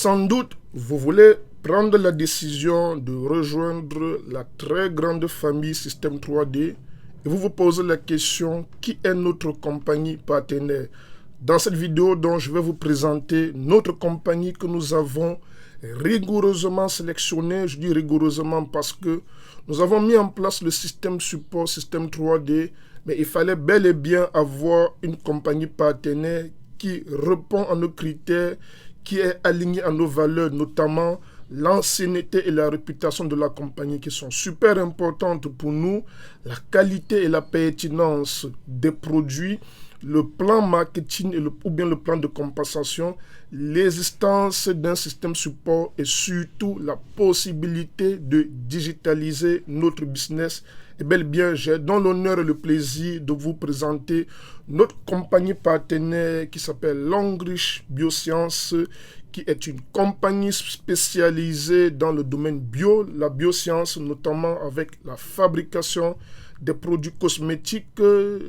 sans doute, vous voulez prendre la décision de rejoindre la très grande famille Système 3D et vous vous posez la question, qui est notre compagnie partenaire? Dans cette vidéo, donc, je vais vous présenter notre compagnie que nous avons rigoureusement sélectionnée. Je dis rigoureusement parce que nous avons mis en place le système support Système 3D, mais il fallait bel et bien avoir une compagnie partenaire qui répond à nos critères, qui est alignée à nos valeurs, notamment l'ancienneté et la réputation de la compagnie qui sont super importantes pour nous, la qualité et la pertinence des produits, le plan marketing ou bien le plan de compensation, l'existence d'un système support et surtout la possibilité de digitaliser notre business. Et bel et bien, j'ai dans l'honneur et le plaisir de vous présenter notre compagnie partenaire qui s'appelle Longrich Biosciences, qui est une compagnie spécialisée dans le domaine bio, la bioscience, notamment avec la fabrication des produits cosmétiques,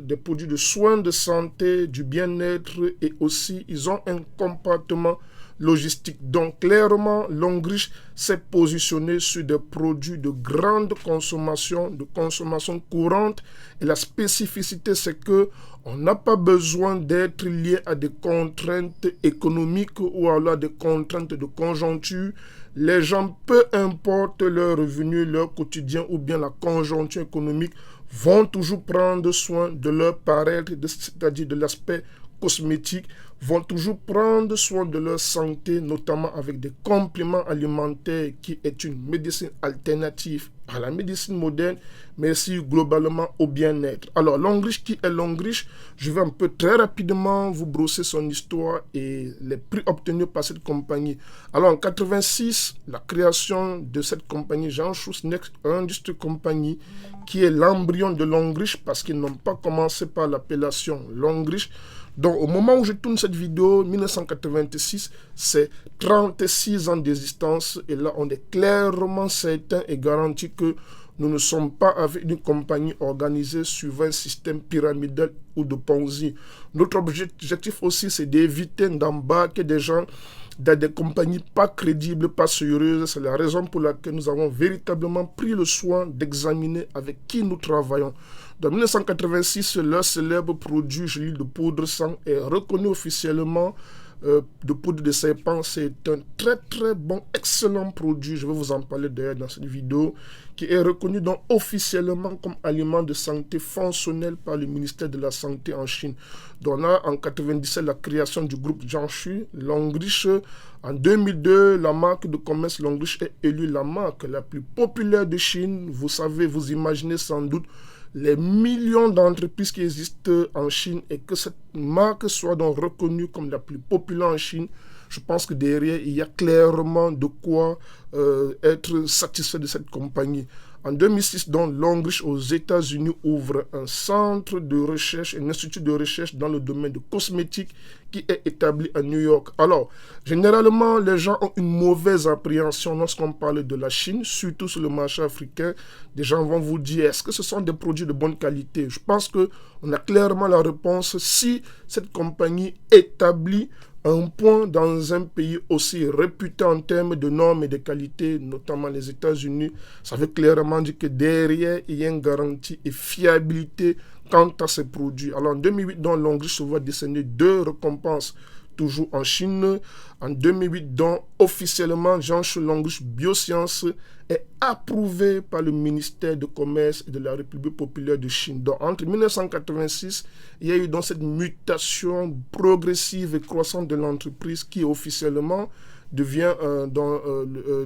des produits de soins de santé, du bien-être et aussi ils ont un compartiment logistique. Donc clairement, Longrich s'est positionné sur des produits de grande consommation, de consommation courante. Et la spécificité, c'est que on n'a pas besoin d'être lié à des contraintes économiques ou alors des contraintes de conjoncture. Les gens, peu importe leur revenu, leur quotidien ou bien la conjoncture économique, vont toujours prendre soin de leur paraître, c'est-à-dire de l'aspect cosmétique, vont toujours prendre soin de leur santé, notamment avec des compléments alimentaires qui est une médecine alternative à la médecine moderne, mais aussi globalement au bien-être. Alors, Longrich, qui est Longrich? Je vais un peu très rapidement vous brosser son histoire et les prix obtenus par cette compagnie. Alors, en 86, la création de cette compagnie, Jean Schuss Next Industry Company, qui est l'embryon de Longrich parce qu'ils n'ont pas commencé par l'appellation Longrich. Donc, au moment où je tourne cette vidéo, 1986, c'est 36 ans d'existence. Et là, on est clairement certain et garanti que nous ne sommes pas avec une compagnie organisée suivant un système pyramidal ou de Ponzi. Notre objectif aussi, c'est d'éviter d'embarquer des gens dans des compagnies pas crédibles, pas sérieuses. C'est la raison pour laquelle nous avons véritablement pris le soin d'examiner avec qui nous travaillons. En 1986, leur célèbre produit gelé de poudre sang est reconnu officiellement de poudre de serpent. C'est un très bon, excellent produit. Je vais vous en parler d'ailleurs dans cette vidéo, qui est reconnu donc officiellement comme aliment de santé fonctionnel par le ministère de la Santé en Chine. Donc là, en 1997, la création du groupe Jiangsu, Longrich. En 2002, la marque de commerce Longrich est élue la marque la plus populaire de Chine. Vous savez, vous imaginez sans doute les millions d'entreprises qui existent en Chine et que cette marque soit donc reconnue comme la plus populaire en Chine. Je pense que derrière, il y a clairement de quoi être satisfait de cette compagnie. En 2006, donc, Longrich aux États-Unis ouvre un centre de recherche, un institut de recherche dans le domaine de cosmétique qui est établi à New York. Alors, généralement, les gens ont une mauvaise appréhension lorsqu'on parle de la Chine, surtout sur le marché africain. Des gens vont vous dire, est-ce que ce sont des produits de bonne qualité? Je pense qu'on a clairement la réponse si cette compagnie établit un point dans un pays aussi réputé en termes de normes et de qualité, notamment les États-Unis. Ça veut clairement dire que derrière, il y a une garantie et fiabilité quant à ces produits. Alors en 2008, donc, Longrich se voit décerner 2 récompenses, toujours en Chine. En 2008, donc, officiellement, Jiangsu Longrich Biosciences est approuvé par le ministère de Commerce et de la République populaire de Chine. Donc, entre 1986, il y a eu donc cette mutation progressive et croissante de l'entreprise qui officiellement devient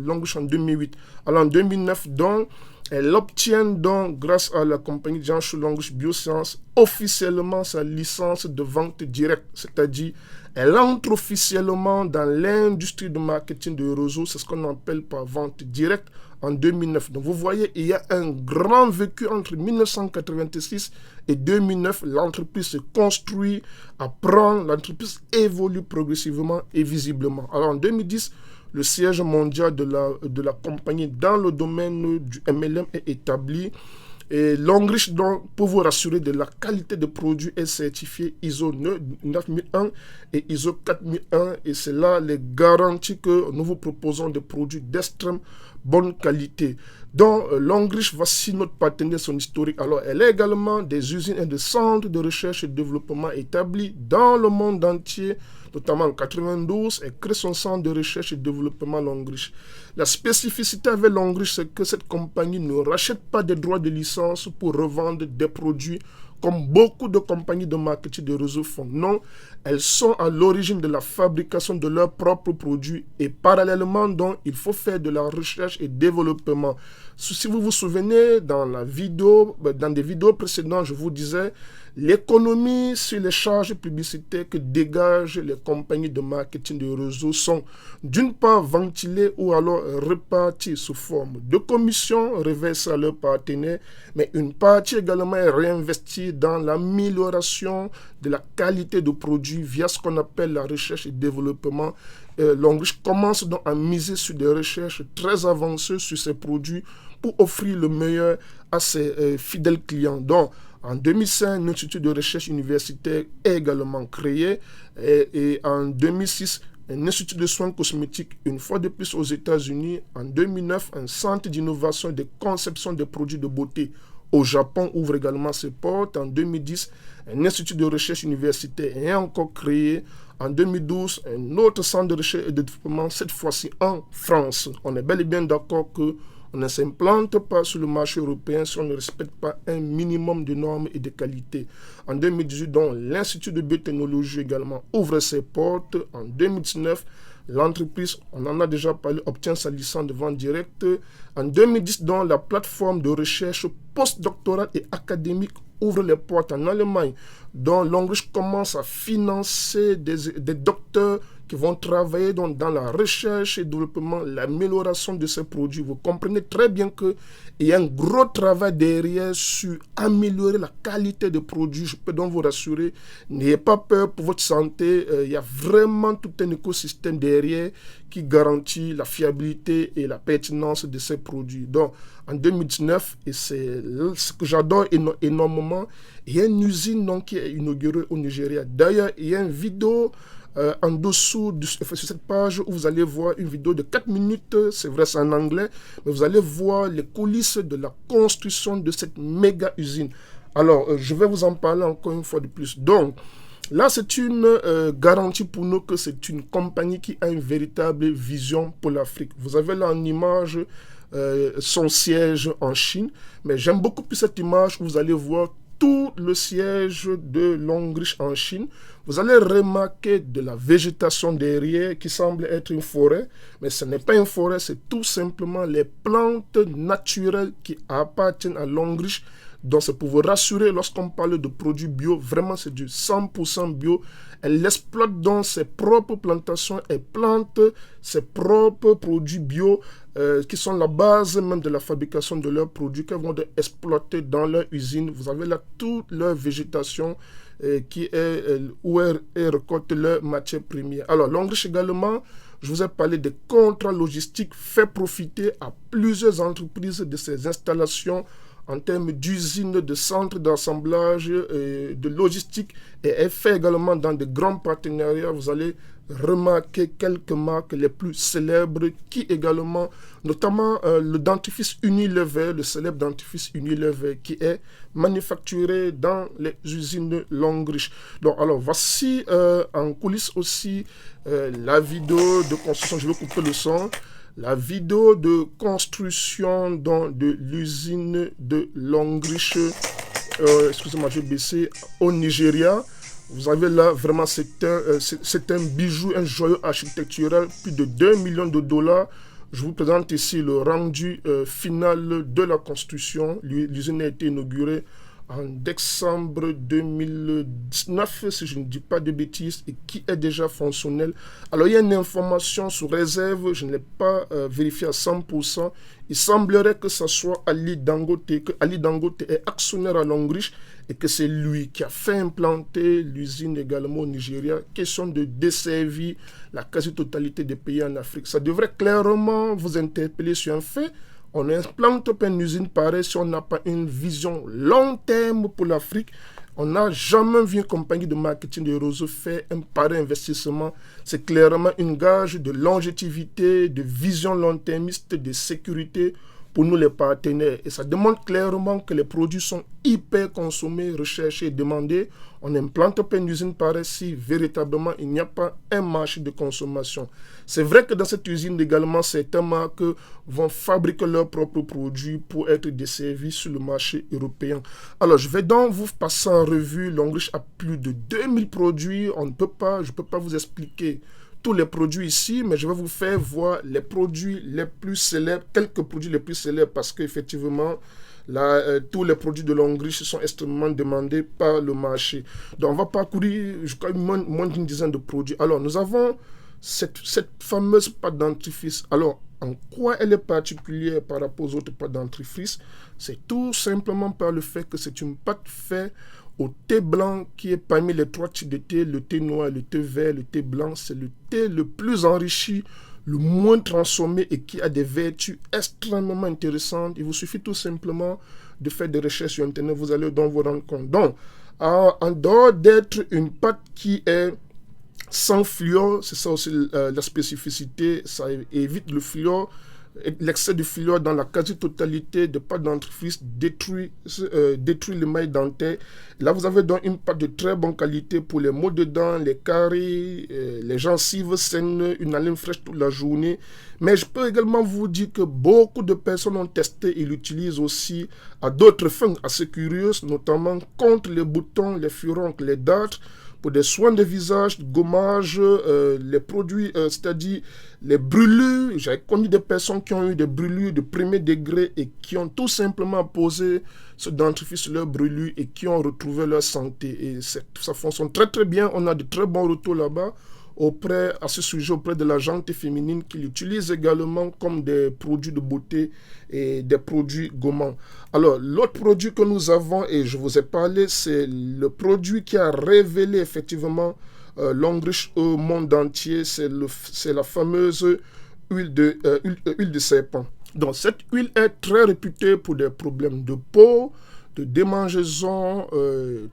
Longrich en 2008. Alors en 2009, donc, elle obtient donc, grâce à la compagnie Jiangsu Longrich Biosciences, officiellement sa licence de vente directe, c'est-à-dire elle entre officiellement dans l'industrie de marketing de réseau, c'est ce qu'on appelle par vente directe en 2009. Donc vous voyez, il y a un grand vécu entre 1986 et 2009. L'entreprise se construit, apprend, l'entreprise évolue progressivement et visiblement. Alors en 2010, le siège mondial de la compagnie dans le domaine du MLM est établi. Et Longrich, donc, pour vous rassurer de la qualité des produits, est certifié ISO 9001 et ISO 4001. Et c'est là les garanties que nous vous proposons des produits d'extrême bonne qualité. Donc, Longrich, voici notre partenaire, son historique. Alors, elle a également des usines et des centres de recherche et développement établis dans le monde entier, notamment en 92, et crée son centre de recherche et développement Longrich. La spécificité avec Longrich, c'est que cette compagnie ne rachète pas des droits de licence pour revendre des produits comme beaucoup de compagnies de marketing de réseau font. Non, elles sont à l'origine de la fabrication de leurs propres produits et parallèlement, donc, il faut faire de la recherche et développement. Si vous vous souvenez, dans des vidéos précédentes, je vous disais l'économie sur les charges publicitaires que dégagent les compagnies de marketing de réseau sont d'une part ventilées ou alors réparties sous forme de commissions reversées à leurs partenaires, mais une partie également est réinvestie dans l'amélioration de la qualité de produits via ce qu'on appelle la recherche et développement. Longrich commence donc à miser sur des recherches très avancées sur ces produits pour offrir le meilleur à ses fidèles clients. Donc, en 2005, l'Institut de recherche universitaire est également créé et en 2006, un institut de soins cosmétiques, une fois de plus aux États-Unis. En 2009, un centre d'innovation et de conception des produits de beauté au Japon ouvre également ses portes. En 2010, un institut de recherche universitaire est encore créé. En 2012, un autre centre de recherche et de développement, cette fois-ci en France. On est bel et bien d'accord que on ne s'implante pas sur le marché européen si on ne respecte pas un minimum de normes et de qualité. En 2018, donc, l'Institut de biotechnologie également ouvre ses portes. En 2019, l'entreprise, on en a déjà parlé, obtient sa licence de vente directe. En 2010, donc, la plateforme de recherche postdoctorale et académique ouvre les portes en Allemagne, dont Longrich commence à financer des docteurs qui vont travailler dans la recherche et développement, l'amélioration de ces produits. Vous comprenez très bien qu'il y a un gros travail derrière sur améliorer la qualité des produits. Je peux donc vous rassurer, n'ayez pas peur pour votre santé. Il y a vraiment tout un écosystème derrière qui garantit la fiabilité et la pertinence de ces produits. Donc, en 2019, et c'est ce que j'adore énormément, il y a une usine donc, qui est inaugurée au Nigeria. D'ailleurs, il y a une vidéo en dessous sur cette page où vous allez voir une vidéo de 4 minutes, c'est vrai c'est en anglais, mais vous allez voir les coulisses de la construction de cette méga usine. Alors, je vais vous en parler encore une fois de plus. Donc, là, c'est une garantie pour nous que c'est une compagnie qui a une véritable vision pour l'Afrique. Vous avez là en image son siège en Chine, mais j'aime beaucoup plus cette image où vous allez voir tout le siège de Longrich en Chine. Vous allez remarquer de la végétation derrière qui semble être une forêt, mais ce n'est pas une forêt, c'est tout simplement les plantes naturelles qui appartiennent à Longrich. Donc c'est pour vous rassurer, lorsqu'on parle de produits bio, vraiment c'est du 100% bio. Elle exploite donc ses propres plantations, elle plante ses propres produits bio qui sont la base même de la fabrication de leurs produits qu'elles vont exploiter dans leur usine. Vous avez là toute leur végétation qui est où elles récoltent leur matière première. Alors Longrich également, je vous ai parlé des contrats logistiques, fait profiter à plusieurs entreprises de ces installations en termes d'usines, de centres d'assemblage, de logistique, et elle fait également dans de grands partenariats. Vous allez remarquer quelques marques les plus célèbres qui également, notamment le dentifrice Unilever, le célèbre dentifrice Unilever qui est manufacturé dans les usines Longrich. Donc alors voici en coulisses aussi la vidéo de construction. Je vais couper le son. La vidéo de construction de l'usine de Longrich, excusez-moi, je vais baisser, au Nigeria. Vous avez là, vraiment, c'est un bijou, un joyau architectural, plus de 2 millions de dollars. Je vous présente ici le rendu final de la construction. L'usine a été inaugurée en décembre 2019, si je ne dis pas de bêtises, et qui est déjà fonctionnel. Alors, il y a une information sous réserve, je ne l'ai pas vérifié à 100%. Il semblerait que ce soit Ali Dangote, que Ali Dangote est actionnaire à Longrich et que c'est lui qui a fait implanter l'usine également au Nigeria. Question de desservir la quasi-totalité des pays en Afrique. Ça devrait clairement vous interpeller sur un fait. On n'implante pas une usine pareille si on n'a pas une vision long terme pour l'Afrique. On n'a jamais vu une compagnie de marketing de réseau faire un pareil investissement. C'est clairement une gage de longévité, de vision long-termiste, de sécurité pour nous les partenaires. Et ça démontre clairement que les produits sont hyper consommés, recherchés et demandés. On n'implante pas une usine pareille si véritablement il n'y a pas un marché de consommation. C'est vrai que dans cette usine également, certaines marques vont fabriquer leurs propres produits pour être desservis sur le marché européen. Alors, je vais donc vous passer en revue. Longreach a plus de 2000 produits. Je ne peux pas vous expliquer tous les produits ici, mais je vais vous faire voir les produits les plus célèbres, quelques produits les plus célèbres, parce qu'effectivement, tous les produits de Longreach sont extrêmement demandés par le marché. Donc, on va parcourir jusqu'à moins d'une dizaine de produits. Alors, nous avons cette fameuse pâte dentifrice. Alors, en quoi elle est particulière par rapport aux autres pâtes dentifrice? C'est tout simplement par le fait que c'est une pâte faite au thé blanc qui est parmi les 3 types de thé, le thé noir, le thé vert, le thé blanc. C'est le thé le plus enrichi, le moins transformé et qui a des vertus extrêmement intéressantes. Il vous suffit tout simplement de faire des recherches sur Internet, vous allez donc vous rendre compte. Donc, en dehors d'être une pâte qui est sans fluor, c'est ça aussi la spécificité, ça évite le fluor. L'excès de fluor dans la quasi-totalité de pâte dentifrice détruit l'émail dentaire. Là, vous avez donc une pâte de très bonne qualité pour les maux de dents, les caries, les gencives saines, une haleine fraîche toute la journée. Mais je peux également vous dire que beaucoup de personnes ont testé et l'utilisent aussi à d'autres fins assez curieuses, notamment contre les boutons, les furoncles, les dartres, pour des soins de visage, de gommage, les produits, c'est-à-dire les brûlures. J'ai connu des personnes qui ont eu des brûlures de premier degré et qui ont tout simplement posé ce dentifrice sur leurs brûlures et qui ont retrouvé leur santé. Et ça fonctionne très très bien. On a de très bons retours là-bas à ce sujet auprès de la gente féminine qui l'utilise également comme des produits de beauté et des produits gommants. Alors, l'autre produit que nous avons, et je vous ai parlé, c'est le produit qui a révélé effectivement Longreach au monde entier, c'est la fameuse huile de serpent. Donc, cette huile est très réputée pour des problèmes de peau, de démangeaison,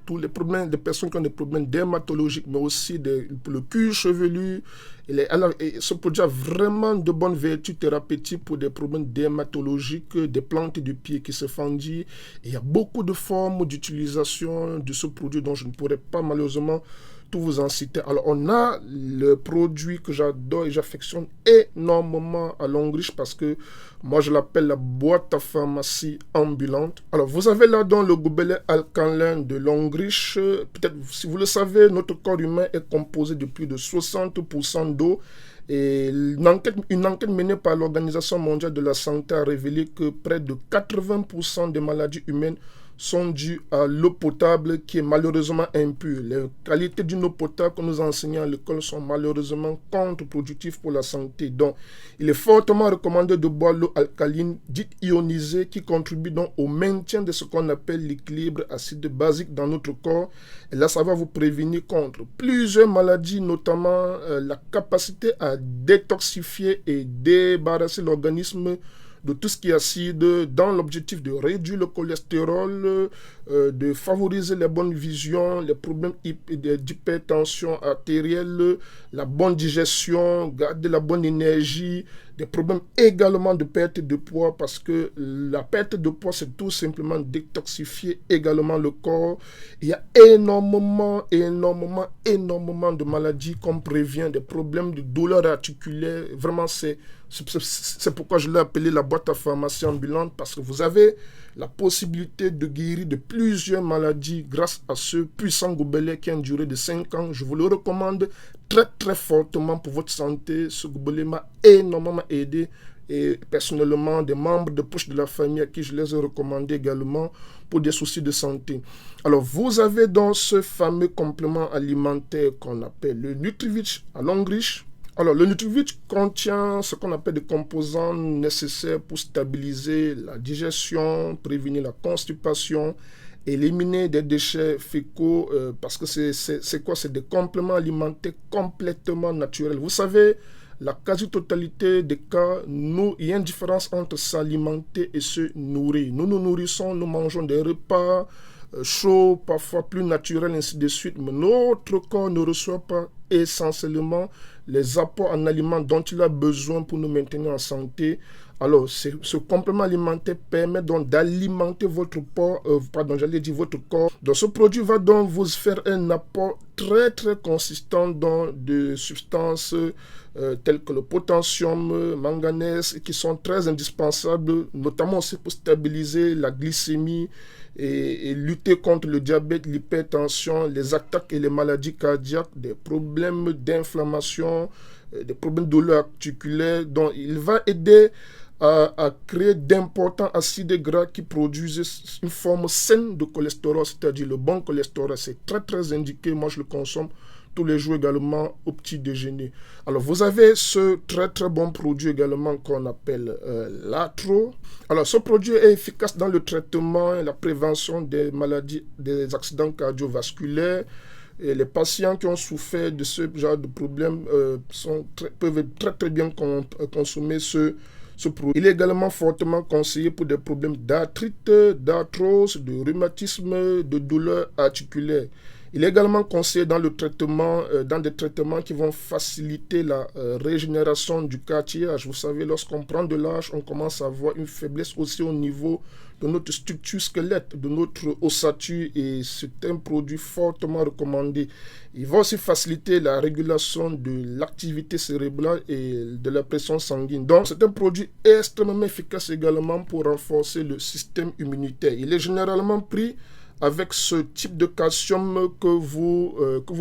tous les problèmes des personnes qui ont des problèmes dermatologiques, mais aussi pour le cuir chevelu. Ce produit a vraiment de bonnes vertus thérapeutiques pour des problèmes dermatologiques, des plantes du pied qui se fendillent. Il y a beaucoup de formes d'utilisation de ce produit dont je ne pourrais pas malheureusement tout vous en citer. Alors, on a le produit que j'adore et j'affectionne énormément à Longreach parce que moi, je l'appelle la boîte à pharmacie ambulante. Alors, vous avez là dans le gobelet alcalin de Longreach. Peut-être, si vous le savez, notre corps humain est composé de plus de 60% d'eau. Et une enquête menée par l'Organisation mondiale de la santé a révélé que près de 80% des maladies humaines sont dues à l'eau potable qui est malheureusement impure. Les qualités d'une eau potable que nous enseignons à l'école sont malheureusement contre-productives pour la santé. Donc, il est fortement recommandé de boire l'eau alcaline dite ionisée qui contribue donc au maintien de ce qu'on appelle l'équilibre acide-basique dans notre corps. Et là, ça va vous prévenir contre plusieurs maladies, notamment la capacité à détoxifier et débarrasser l'organisme de tout ce qui est acide dans l'objectif de réduire le cholestérol, de favoriser la bonne vision, les problèmes d'hypertension artérielle, la bonne digestion, garder la bonne énergie, des problèmes également de perte de poids parce que la perte de poids c'est tout simplement détoxifier également le corps. Il y a énormément de maladies qu'on prévient, des problèmes de douleurs articulaires. Vraiment c'est pourquoi je l'ai appelé la boîte à pharmacie ambulante parce que vous avez la possibilité de guérir de plusieurs maladies grâce à ce puissant gobelet qui a une durée de 5 ans. Je vous le recommande très très fortement pour votre santé. Ce gobelet m'a énormément aidé et personnellement des membres de poche de la famille à qui je les ai recommandés également pour des soucis de santé. Alors vous avez donc ce fameux complément alimentaire qu'on appelle le Nutrivitch à Longreach. Alors, le Nutrivitch contient ce qu'on appelle des composants nécessaires pour stabiliser la digestion, prévenir la constipation, éliminer des déchets fécaux, parce que c'est quoi? C'est des compléments alimentaires complètement naturels. Vous savez, la quasi-totalité des cas, il y a une différence entre s'alimenter et se nourrir. Nous nous nourrissons, nous mangeons des repas chauds, parfois plus naturels, ainsi de suite, mais notre corps ne reçoit pas essentiellement les apports en aliments dont il a besoin pour nous maintenir en santé. Alors, ce complément alimentaire permet donc d'alimenter votre corps. Votre corps. Donc, ce produit va donc vous faire un apport très très consistant dans de substances telles que le potassium, manganèse, qui sont très indispensables, notamment aussi pour stabiliser la glycémie et lutter contre le diabète, l'hypertension, les attaques et les maladies cardiaques, des problèmes d'inflammation, des problèmes de douleurs articulaires. Donc, il va aider à créer d'importants acides gras qui produisent une forme saine de cholestérol, c'est-à-dire le bon cholestérol. C'est très très indiqué, moi je le consomme tous les jours également au petit déjeuner. Alors vous avez ce très très bon produit également qu'on appelle l'Atro. Alors ce produit est efficace dans le traitement et la prévention des maladies, des accidents cardiovasculaires. Et les patients qui ont souffert de ce genre de problème peuvent très très bien consommer ce produit. Il est également fortement conseillé pour des problèmes d'arthrite, d'arthrose, de rhumatisme, de douleurs articulaires. Il est également conseillé dans le traitement, dans des traitements qui vont faciliter la régénération du cartilage. Vous savez, lorsqu'on prend de l'âge, on commence à avoir une faiblesse aussi au niveau de notre structure squelette, de notre ossature, et c'est un produit fortement recommandé. Il va aussi faciliter la régulation de l'activité cérébrale et de la pression sanguine. Donc, c'est un produit extrêmement efficace également pour renforcer le système immunitaire. Il est généralement pris avec ce type de calcium que vous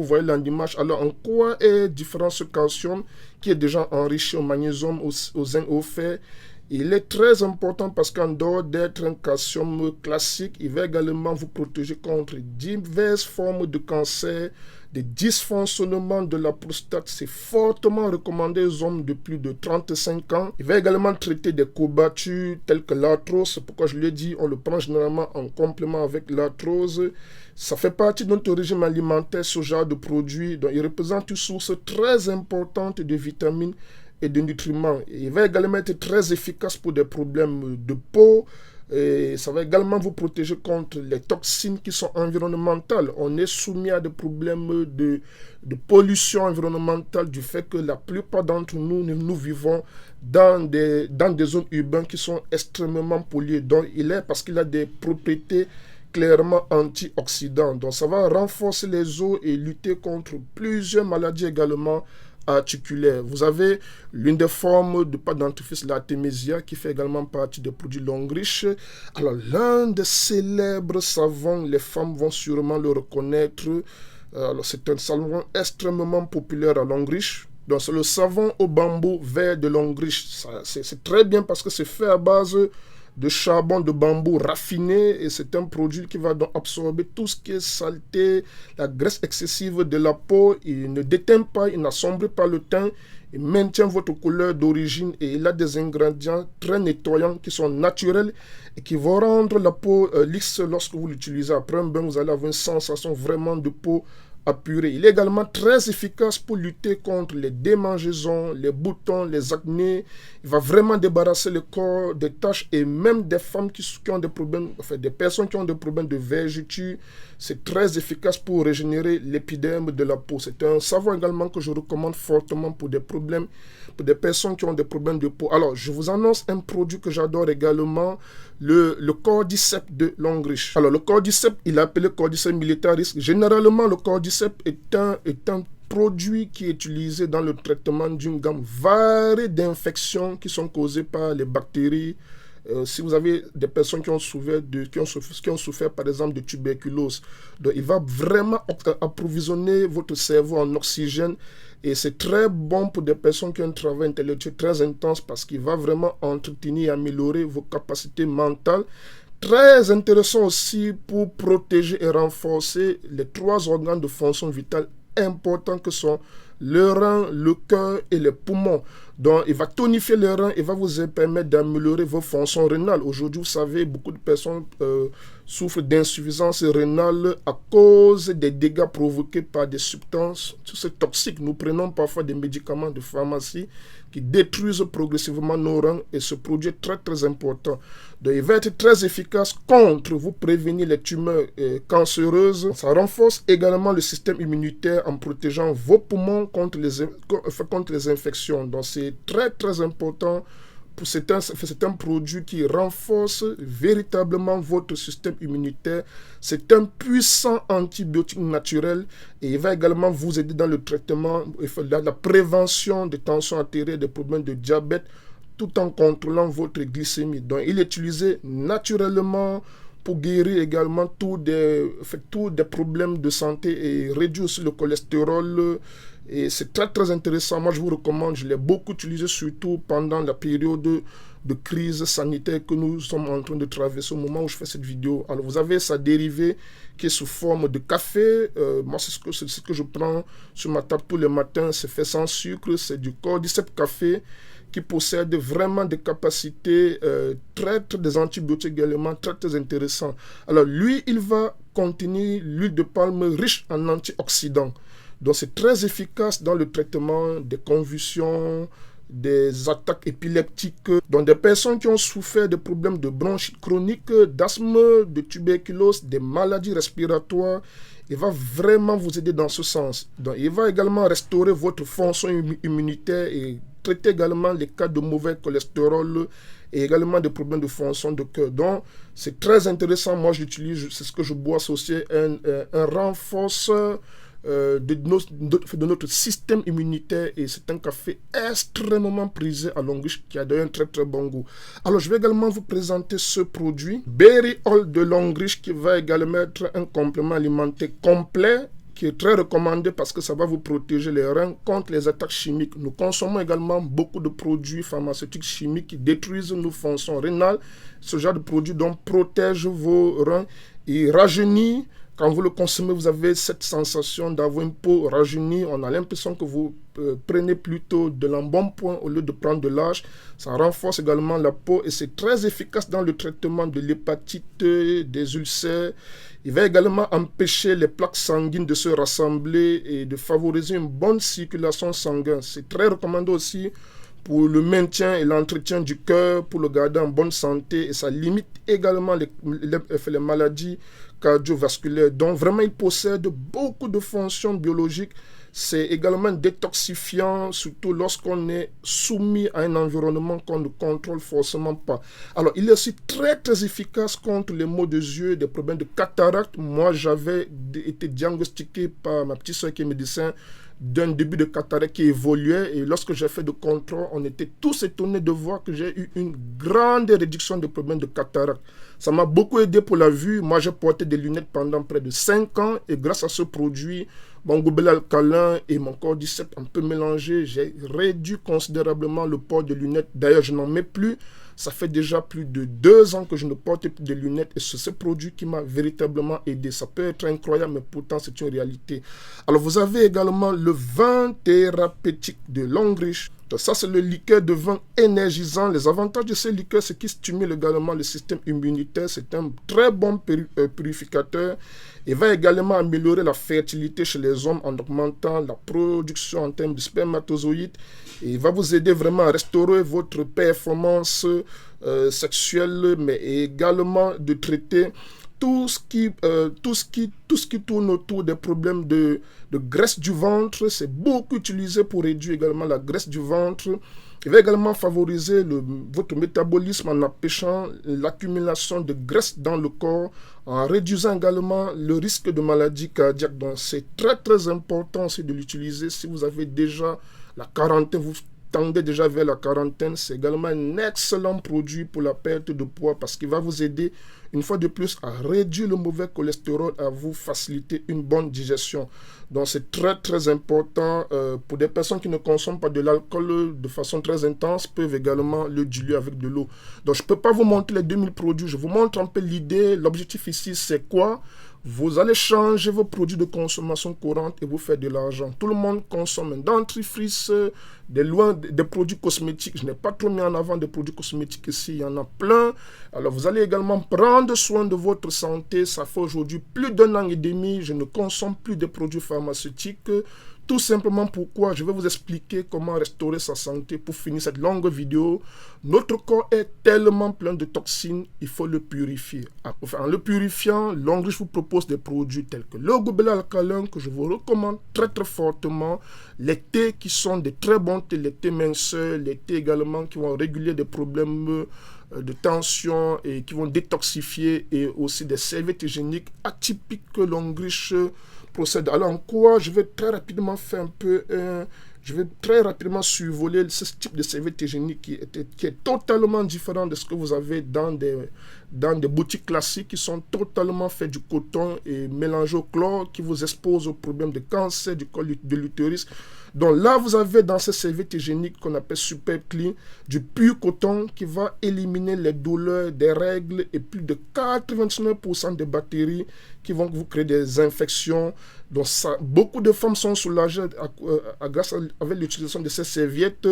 voyez là en image. Alors, en quoi est différent ce calcium qui est déjà enrichi au magnésium, au zinc, au fer? Il est très important parce qu'en dehors d'être un calcium classique, il va également vous protéger contre diverses formes de cancer, des dysfonctionnements de la prostate. C'est fortement recommandé aux hommes de plus de 35 ans. Il va également traiter des courbatures telles que l'arthrose. C'est pourquoi je l'ai dit, on le prend généralement en complément avec l'arthrose. Ça fait partie de notre régime alimentaire, ce genre de produit. Donc, il représente une source très importante de vitamines et de nutriments. Il va également être très efficace pour des problèmes de peau. Et ça va également vous protéger contre les toxines qui sont environnementales. On est soumis à des problèmes de pollution environnementale du fait que la plupart d'entre nous vivons dans des zones urbaines qui sont extrêmement polluées. Donc, parce qu'il a des propriétés clairement antioxydantes. Donc, ça va renforcer les os et lutter contre plusieurs maladies également articulaire. Vous avez l'une des formes de pâte dentifrice, l'artémisia, qui fait également partie des produits Longrich. Alors, l'un des célèbres savons, les femmes vont sûrement le reconnaître. Alors, c'est un savon extrêmement populaire à Longrich. Donc, c'est le savon au bambou vert de Longrich. C'est très bien parce que c'est fait à base de charbon de bambou raffiné, et c'est un produit qui va donc absorber tout ce qui est saleté, la graisse excessive de la peau. Il ne déteint pas, il n'assombrit pas le teint, il maintient votre couleur d'origine, et il a des ingrédients très nettoyants qui sont naturels et qui vont rendre la peau lisse lorsque vous l'utilisez. Après un bain, vous allez avoir une sensation vraiment de peau apurée. Il est également très efficace pour lutter contre les démangeaisons, les boutons, les acnés. Il va vraiment débarrasser le corps des taches, et même des femmes qui ont des problèmes, enfin des personnes qui ont des problèmes de vergeture. C'est très efficace pour régénérer l'épiderme de la peau. C'est un savon également que je recommande fortement pour des problèmes, pour des personnes qui ont des problèmes de peau. Alors, je vous annonce un produit que j'adore également, le Cordyceps de Longrich. Alors, le Cordyceps, il est appelé Cordyceps militaris. Généralement, le Cordyceps est un produit qui est utilisé dans le traitement d'une gamme variée d'infections qui sont causées par les bactéries. Si vous avez des personnes qui ont souffert par exemple de tuberculose, donc il va vraiment approvisionner votre cerveau en oxygène, et c'est très bon pour des personnes qui ont un travail intellectuel très intense parce qu'il va vraiment entretenir et améliorer vos capacités mentales. Très intéressant aussi pour protéger et renforcer les 3 organes de fonction vitale importants que sont le rein, le cœur et les poumons. Donc, il va tonifier les reins et va vous permettre d'améliorer vos fonctions rénales. Aujourd'hui, vous savez, beaucoup de personnes souffrent d'insuffisance rénale à cause des dégâts provoqués par des substances toxiques. Nous prenons parfois des médicaments de pharmacie qui détruisent progressivement nos reins et ce produit est très très important. Donc, il va être très efficace contre vous prévenir les tumeurs cancéreuses. Ça renforce également le système immunitaire en protégeant vos poumons contre les infections. Donc c'est très très important. C'est un produit qui renforce véritablement votre système immunitaire. C'est un puissant antibiotique naturel et il va également vous aider dans le traitement, dans la prévention des tensions artérielles, des problèmes de diabète, tout en contrôlant votre glycémie. Donc, il est utilisé naturellement pour guérir également tous des problèmes de santé et réduire aussi le cholestérol. Et c'est très très intéressant. Moi, je vous recommande. Je l'ai beaucoup utilisé, surtout pendant la période de crise sanitaire que nous sommes en train de traverser au moment où je fais cette vidéo. Alors, vous avez sa dérivée qui est sous forme de café. Moi, c'est ce que je prends sur ma table tous les matins. C'est fait sans sucre. C'est du cordyceps café qui possède vraiment des capacités des antibiotiques également très très intéressants. Alors, lui, il va contenir l'huile de palme riche en antioxydants. Donc, c'est très efficace dans le traitement des convulsions, des attaques épileptiques. Donc, des personnes qui ont souffert de problèmes de bronchite chronique, d'asthme, de tuberculose, des maladies respiratoires, il va vraiment vous aider dans ce sens. Donc, il va également restaurer votre fonction immunitaire et traiter également les cas de mauvais cholestérol et également des problèmes de fonction de cœur. Donc, c'est très intéressant. Moi, je l'utilise, c'est ce que je bois, c'est aussi un renforceur de notre système immunitaire et c'est un café extrêmement prisé à Longriche qui a d'ailleurs un très très bon goût. Alors je vais également vous présenter ce produit Berry Oil de Longriche qui va également être un complément alimentaire complet qui est très recommandé parce que ça va vous protéger les reins contre les attaques chimiques. Nous consommons également beaucoup de produits pharmaceutiques chimiques qui détruisent nos fonctions rénales. Ce genre de produit donc protège vos reins et rajeunit. Quand vous le consommez, vous avez cette sensation d'avoir une peau rajeunie. On a l'impression que vous prenez plutôt de l'embonpoint au lieu de prendre de l'âge. Ça renforce également la peau et c'est très efficace dans le traitement de l'hépatite, des ulcères. Il va également empêcher les plaques sanguines de se rassembler et de favoriser une bonne circulation sanguine. C'est très recommandé aussi pour le maintien et l'entretien du cœur, pour le garder en bonne santé et ça limite également les maladies cardiovasculaires. Donc vraiment, il possède beaucoup de fonctions biologiques. C'est également détoxifiant, surtout lorsqu'on est soumis à un environnement qu'on ne contrôle forcément pas. Alors, il est aussi très très efficace contre les maux de yeux, des problèmes de cataracte. Moi, j'avais été diagnostiqué par ma petite soeur qui est médecin d'un début de cataracte qui évoluait et lorsque j'ai fait de contrôle, on était tous étonnés de voir que j'ai eu une grande réduction de problèmes de cataracte. Ça m'a beaucoup aidé pour la vue. Moi, j'ai porté des lunettes pendant près de 5 ans et grâce à ce produit, mon gobelet alcalin et mon cordyceps un peu mélangé, j'ai réduit considérablement le port de lunettes. D'ailleurs, je n'en mets plus. Ça fait déjà plus de 2 ans que je ne porte plus de lunettes et c'est ce produit qui m'a véritablement aidé. Ça peut être incroyable, mais pourtant c'est une réalité. Alors vous avez également le vin thérapeutique de Longriche. Donc ça, c'est le liqueur de vin énergisant. Les avantages de ce liqueur, c'est qu'il stimule également le système immunitaire. C'est un très bon purificateur. Il va également améliorer la fertilité chez les hommes en augmentant la production en termes de spermatozoïdes. Et il va vous aider vraiment à restaurer votre performance sexuelle, mais également de traiter tout ce qui tourne autour des problèmes de graisse du ventre. C'est beaucoup utilisé pour réduire également la graisse du ventre. Il va également favoriser votre métabolisme en empêchant l'accumulation de graisse dans le corps, en réduisant également le risque de maladie cardiaque. Donc c'est très très important aussi de l'utiliser si vous avez déjà la quarantaine, vous tendez déjà vers la quarantaine. C'est également un excellent produit pour la perte de poids parce qu'il va vous aider une fois de plus à réduire le mauvais cholestérol, à vous faciliter une bonne digestion. Donc c'est très très important pour des personnes qui ne consomment pas de l'alcool de façon très intense, peuvent également le diluer avec de l'eau. Donc je ne peux pas vous montrer les 2000 produits, je vous montre un peu l'idée. L'objectif ici c'est quoi? Vous allez changer vos produits de consommation courante et vous faire de l'argent. Tout le monde consomme un dentifrice, des produits cosmétiques. Je n'ai pas trop mis en avant des produits cosmétiques ici, il y en a plein. Alors vous allez également prendre soin de votre santé. Ça fait aujourd'hui plus d'1 an et demi, je ne consomme plus de produits pharmaceutiques. tout simplement pourquoi je vais vous expliquer comment restaurer sa santé pour finir cette longue vidéo. Notre corps est tellement plein de toxines, il faut le purifier. Enfin, en le purifiant, Longreach vous propose des produits tels que le gobelet alcalin que je vous recommande très très fortement, les thés qui sont des très bons thés, les thés minceurs, les thés également qui vont réguler des problèmes de tension et qui vont détoxifier, et aussi des serviettes hygiéniques atypiques que Longreach procède. Alors en quoi je vais très rapidement faire un peu je vais très rapidement survoler ce type de serviette hygiénique qui est totalement différent de ce que vous avez dans des boutiques classiques qui sont totalement faits du coton et mélangés au chlore, qui vous exposent aux problèmes de cancer du col de l'utérus. Donc là, vous avez dans ces serviettes hygiéniques qu'on appelle Super Clean du pur coton qui va éliminer les douleurs des règles et plus de 99% des bactéries qui vont vous créer des infections. Donc ça, beaucoup de femmes sont soulagées grâce avec l'utilisation de ces serviettes,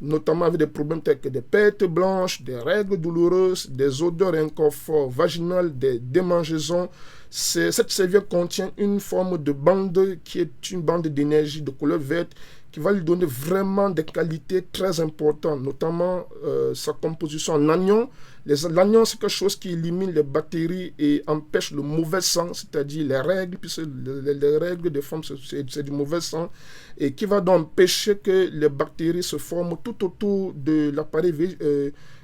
notamment avec des problèmes tels que des pertes blanches, des règles douloureuses, des odeurs et inconfort vaginal, des démangeaisons. Cette serviette contient une forme de bande qui est une bande d'énergie de couleur verte qui va lui donner vraiment des qualités très importantes, notamment sa composition en anion. L'anion, c'est quelque chose qui élimine les bactéries et empêche le mauvais sang, c'est-à-dire les règles, puisque les règles des femmes, c'est du mauvais sang, et qui va donc empêcher que les bactéries se forment tout autour de l'appareil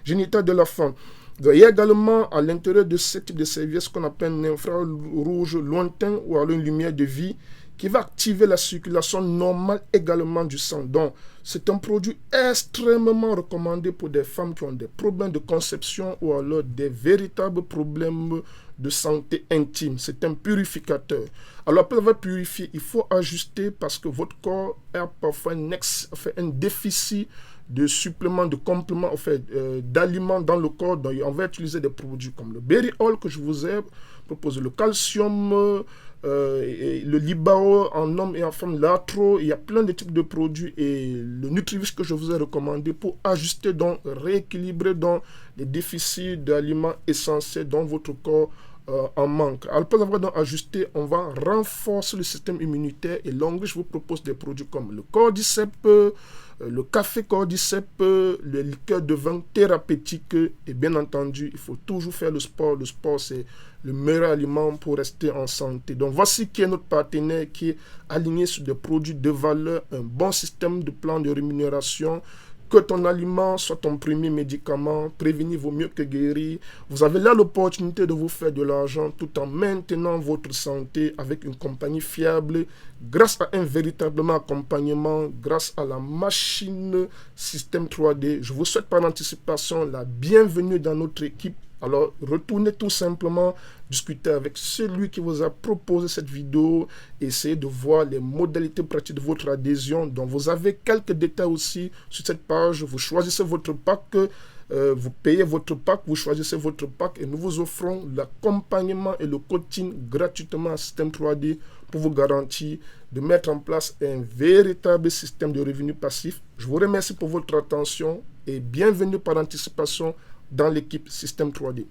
génital de la femme. Il y a également à l'intérieur de ce type de serviette ce qu'on appelle un infrarouge lointain ou alors une lumière de vie qui va activer la circulation normale également du sang. Donc, c'est un produit extrêmement recommandé pour des femmes qui ont des problèmes de conception ou alors des véritables problèmes de santé intime. C'est un purificateur. Alors, pour avoir purifié, il faut ajuster parce que votre corps a parfois un déficit de suppléments, de compléments, d'aliments dans le corps. Donc, on va utiliser des produits comme le Berry Oil que je vous ai proposé, le calcium, le Libao en homme et en femme, l'Atro. Il y a plein de types de produits et le Nutrivish que je vous ai recommandé pour ajuster, donc rééquilibrer donc les déficits d'aliments essentiels dont votre corps en manque. Alors, pour avoir donc ajusté, on va renforcer le système immunitaire et Longreach vous propose des produits comme le Cordyceps, le café Cordyceps, le liqueur de vin thérapeutique et bien entendu, il faut toujours faire le sport. Le sport, c'est le meilleur aliment pour rester en santé. Donc, voici qui est notre partenaire qui est aligné sur des produits de valeur, un bon système de plan de rémunération. Que ton aliment soit ton premier médicament, prévenir vaut mieux que guérir. Vous avez là l'opportunité de vous faire de l'argent tout en maintenant votre santé avec une compagnie fiable, grâce à un véritable accompagnement, grâce à la machine système 3D. Je vous souhaite par anticipation la bienvenue dans notre équipe. Alors, retournez tout simplement discuter avec celui qui vous a proposé cette vidéo, essayez de voir les modalités pratiques de votre adhésion. Donc, vous avez quelques détails aussi sur cette page. Vous choisissez votre pack, vous payez votre pack, vous choisissez votre pack et nous vous offrons l'accompagnement et le coaching gratuitement à Système 3D pour vous garantir de mettre en place un véritable système de revenus passifs. Je vous remercie pour votre attention et bienvenue par anticipation dans l'équipe Système 3D.